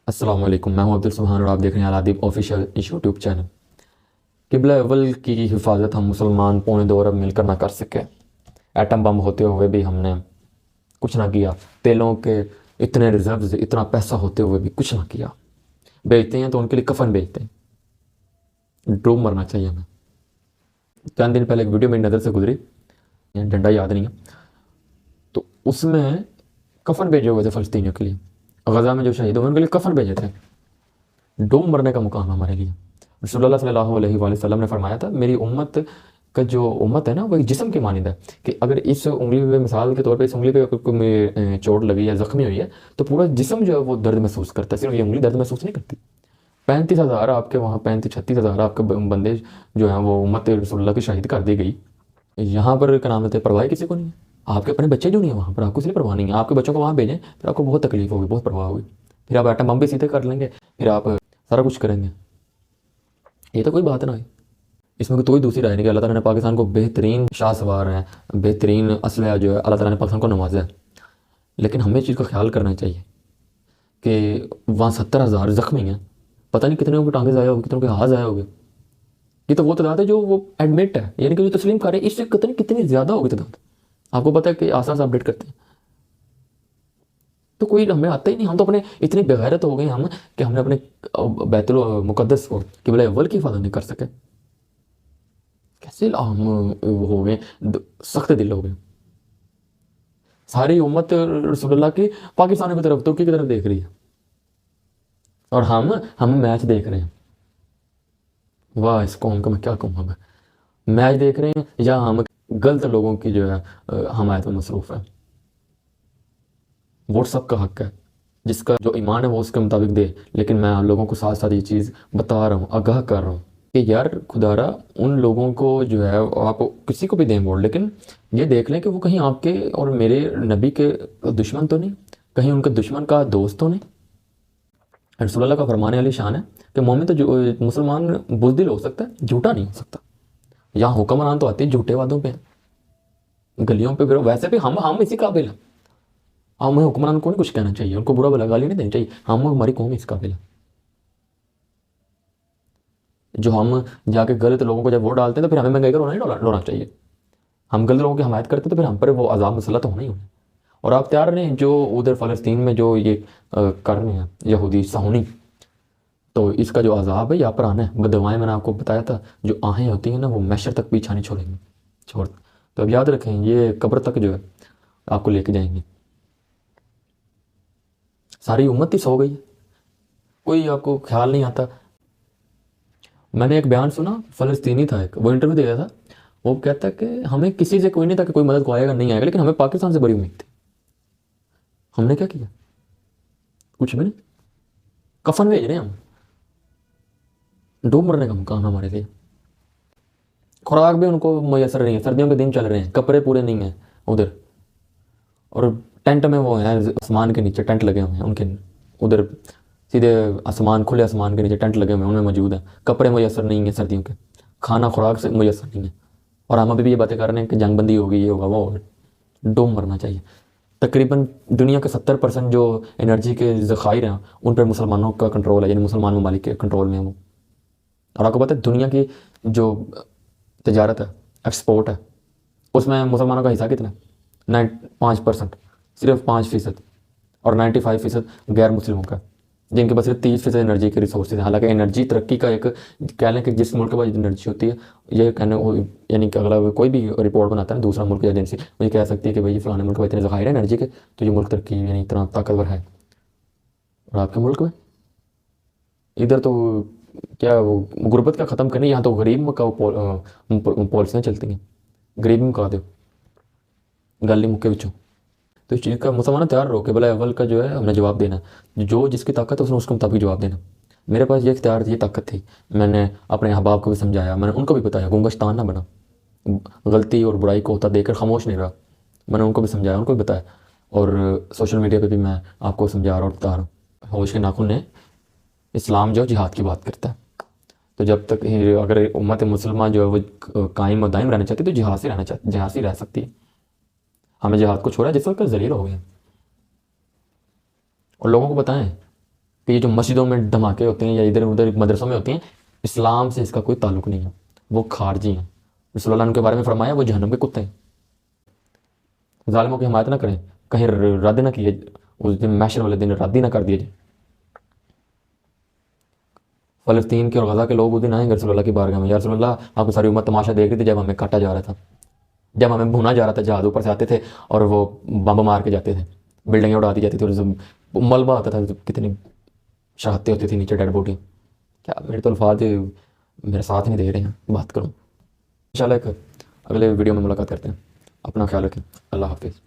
السلام علیکم، میں ہوں عبد السبحان اور آپ دیکھ رہے ہیں العادب آفیشیل یوٹیوب چینل۔ قبلہ اول کی حفاظت ہم مسلمان پونے دو ارب مل کر نہ کر سکے۔ ایٹم بم ہوتے ہوئے بھی ہم نے کچھ نہ کیا، تیلوں کے اتنے ریزروز، اتنا پیسہ ہوتے ہوئے بھی کچھ نہ کیا۔ بیچتے ہیں تو ان کے لیے کفن بیچتے ہیں۔ ڈوب مرنا چاہیے ہمیں۔ چند دن پہلے ایک ویڈیو میری نظر سے گزری، ڈنڈا یاد نہیں ہے، تو اس میں کفن بھیجے ہوئے تھے فلسطینیوں کے لیے۔ غزہ میں جو شہید ہوئے ان کے لیے کفن بھیجے تھے۔ ڈوب مرنے کا مقام ہمارے لیے۔ رسول اللہ صلی اللہ علیہ وآلہ وسلم نے فرمایا تھا، میری امت کا جو امت ہے نا وہ ایک جسم کی مانند ہے، کہ اگر اس انگلی پہ مثال کے طور پہ اس انگلی پہ کوئی چوٹ لگی یا زخمی ہوئی ہے تو پورا جسم جو ہے وہ درد محسوس کرتا ہے، صرف یہ انگلی درد محسوس نہیں کرتی۔ 35,000 آپ کے وہاں 36,000 آپ کے بندے جو ہیں وہ امت رسول اللہ کی شہید کر دی گئی۔ یہاں پر کیا نام لیتے ہیں، پرواہ کسی کو نہیں ہے۔ آپ کے اپنے بچے جو نہیں ہیں وہاں پر، آپ کو اس لیے پرواہ نہیں ہے۔ آپ کے بچوں کو وہاں بھیجیں، پھر آپ کو بہت تکلیف ہوگی، بہت پرواہ ہوگی، پھر آپ ایٹم بم بھی سیدھے کر لیں گے، پھر آپ سارا کچھ کریں گے۔ یہ تو کوئی بات نہ ہے، اس میں کوئی دوسری رائے نہیں کہ اللہ تعالیٰ نے پاکستان کو بہترین شاہ سوار ہیں، بہترین اسلحہ جو ہے اللہ تعالیٰ نے پاکستان کو نوازا ہے، لیکن ہمیں اس چیز کا خیال کرنا چاہیے کہ وہاں 70,000 زخمی ہیں، پتہ نہیں کتنے کے ٹانگے ضائع ہو گئے، کتنے کے ہاتھ ضائع ہو گئے۔ یہ تو وہ تعداد ہے جو وہ ایڈمٹ ہے، یعنی کہ جو تسلیم کر رہے ہیں، اس سے کتنی زیادہ ہوگی تعداد۔ آپ کو پتہ ہے کہ آسان سے اپڈیٹ کرتے ہیں تو کوئی ہمیں آتا ہی نہیں۔ ہم تو اپنے اتنے بغیرت ہو گئے ہم کہ ہم نے اپنے بیت المقدس کو قبلہ اول کی حفاظت نہیں کر سکے۔ کیسے ہم ہو گئے، سخت دل ہو گئے۔ ساری امت رسول اللہ کی پاکستان کی طرف، ترکی کی طرف دیکھ رہی ہے، اور ہم میچ دیکھ رہے ہیں۔ واہ، اس قوم کا میں کیا کہوں، ہمیں میچ دیکھ رہے ہیں یا ہم غلط لوگوں کی جو ہے حمایت میں مصروف ہے۔ ووٹ سب کا حق ہے، جس کا جو ایمان ہے وہ اس کے مطابق دے، لیکن میں لوگوں کو ساتھ ساتھ یہ چیز بتا رہا ہوں، آگاہ کر رہا ہوں کہ یار خدا را ان لوگوں کو جو ہے آپ کسی کو بھی دیں ووٹ، لیکن یہ دیکھ لیں کہ وہ کہیں آپ کے اور میرے نبی کے دشمن تو نہیں، کہیں ان کے دشمن کا دوست تو نہیں۔ رسول اللہ کا فرمانے والی شان ہے کہ مومن تو مسلمان بزدل ہو سکتا ہے، جھوٹا نہیں ہو سکتا۔ یہاں حکمران تو آتے ہیں جھوٹے وعدوں پہ، گلیوں پہ، پھر ویسے بھی ہم اسی قابل ہیں۔ ہمیں حکمران کو نہیں کچھ کہنا چاہیے، ان کو برا بھلا گالی نہیں دینی چاہیے، ہماری قوم اس قابل ہے۔ جو ہم جا کے غلط لوگوں کو جب ووٹ ڈالتے ہیں تو پھر ہمیں مہنگائی کا رونا نہیں ڈونا چاہیے۔ ہم غلط لوگوں کی حمایت کرتے ہیں تو پھر ہم پر وہ عذاب مسلط ہونا ہی ہونا۔ اور آپ تیار نہیں جو ادھر فلسطین میں جو یہ کر رہے ہیں یہودی صہیونی، تو اس کا جو عذاب ہے یہ آپ پر آنا ہے۔ بدوائیں میں نے آپ کو بتایا تھا، جو آہیں ہوتی ہیں نا وہ محشر تک پیچھا نہیں چھوڑیں گے، تو اب یاد رکھیں یہ قبر تک جو ہے آپ کو لے کے جائیں گے۔ ساری امت ہی سو گئی ہے، کوئی آپ کو خیال نہیں آتا۔ میں نے ایک بیان سنا، فلسطینی تھا ایک، وہ انٹرویو دیا تھا، وہ کہتا ہے کہ ہمیں کسی سے کوئی نہیں تھا کہ کوئی مدد کو آئے گا نہیں آئے گا، لیکن ہمیں پاکستان سے بڑی امید تھی۔ ہم نے کیا کیا؟ کچھ بھی نہیں، کفن بھیج رہے ہیں ہم۔ ڈوب مرنے کا مقام ہمارے لیے۔ خوراک بھی ان کو میسر نہیں ہے، سردیوں کے دن چل رہے ہیں، کپڑے پورے نہیں ہیں ادھر، اور ٹینٹ میں وہ ہیں آسمان کے نیچے ٹینٹ لگے ہوئے ہیں ان کے، ادھر سیدھے آسمان، کھلے آسمان کے نیچے ٹینٹ لگے ہوئے ہیں، ان میں موجود ہیں۔ کپڑے میسر نہیں ہیں سردیوں کے، کھانا خوراک سے میسر نہیں ہے، اور ہم ابھی بھی یہ باتیں کر رہے ہیں کہ جنگ بندی ہوگی، یہ ہوگا وہ ہوگا۔ ڈوب مرنا چاہیے۔ تقریباً دنیا کے 70% جو انرجی کے ذخائر ہیں ان پر مسلمانوں کا کنٹرول ہے، یعنی مسلمان ممالک کے کنٹرول میں ہیں وہ۔ اور آپ کو پتہ ہے دنیا کی جو تجارت ہے، ایکسپورٹ ہے، اس میں مسلمانوں کا حصہ کتنا ہے؟ 5%، صرف 5%، اور 95% غیر مسلموں کا، جن کے پاس صرف 30% انرجی کے ریسورسز ہیں۔ حالانکہ انرجی ترقی کا ایک کہہ لیں کہ جس ملک کے پاس انرجی ہوتی ہے، یہ کہنے یعنی کہ اگلا کوئی بھی رپورٹ بناتا ہے دوسرا ملک یا ایجنسی، وہ یہ کہہ سکتی ہے کہ بھائی فلانے ملک میں اتنے ذخائر ہیں انرجی کے تو یہ ملک ترقی یعنی اتنا طاقتور ہے۔ اور آپ کے ملک میں ادھر تو کیا وہ غربت کا ختم کرنے، یہاں تو غریب کا پالیسیاں چلتی ہیں، غریب مکا دو گل نہیں مکے بچوں۔ تو اس چیز کا مسلمان تیار رہو کہ بلا اول کا جو ہے ہم نے جواب دینا، جو جس کی طاقت ہے اس نے اس کے مطابق جواب دینا۔ میرے پاس یہ اختیار تھی، یہ طاقت تھی، میں نے اپنے احباب کو بھی سمجھایا، میں نے ان کو بھی بتایا، گنگشتان نہ بنا، غلطی اور برائی کو ہوتا دیکھ کر خاموش نہیں رہا، میں نے ان کو بھی سمجھایا، ان کو بھی بتایا، اور سوشل میڈیا پہ بھی میں آپ کو سمجھا رہا اور بتا رہا ہوں۔ ہوش کے ناخن نے اسلام جو جہاد کی بات کرتا ہے، تو جب تک اگر امت مسلمہ جو ہے وہ قائم و دائم رہنا چاہتی ہے تو جہاد سے رہ سکتی ہے۔ ہمیں جہاد کو چھوڑا جس وقت ذلیل ہو گئے، اور لوگوں کو بتائیں کہ یہ جو مسجدوں میں دھماکے ہوتے ہیں یا ادھر ادھر مدرسوں میں ہوتے ہیں، اسلام سے اس کا کوئی تعلق نہیں ہے، وہ خارجی ہیں۔ رسول اللہ نے ان کے بارے میں فرمایا وہ جہنم کے کتے ہیں۔ ظالموں کی حمایت نہ کریں، کہیں رد نہ کیے، اس دن محشر والے دن رد ہی نہ کر دیے جائے۔ فلسطین کے اور غزہ کے لوگ اس دن آئیں گے رسول اللہ کی بارگاہ میں، یا رسول اللہ آپ کو ساری امت تماشا دیکھ رہی تھی جب ہمیں کاٹا جا رہا تھا، جب ہمیں بھونا جا رہا تھا، جہاز اوپر سے آتے تھے اور وہ بم مار کے جاتے تھے، بلڈنگیں اڑا دی جاتی تھی اور ملبہ ہوتا تھا، کتنی شہادتیں ہوتی تھی نیچے ڈیڈ باڈی۔ کیا میرے تو الفاظ میرے ساتھ نہیں دے رہے ہیں بات کروں۔ انشاءاللہ ایک اگلے ویڈیو میں ملاقات کرتے ہیں، اپنا خیال رکھیں، اللہ حافظ۔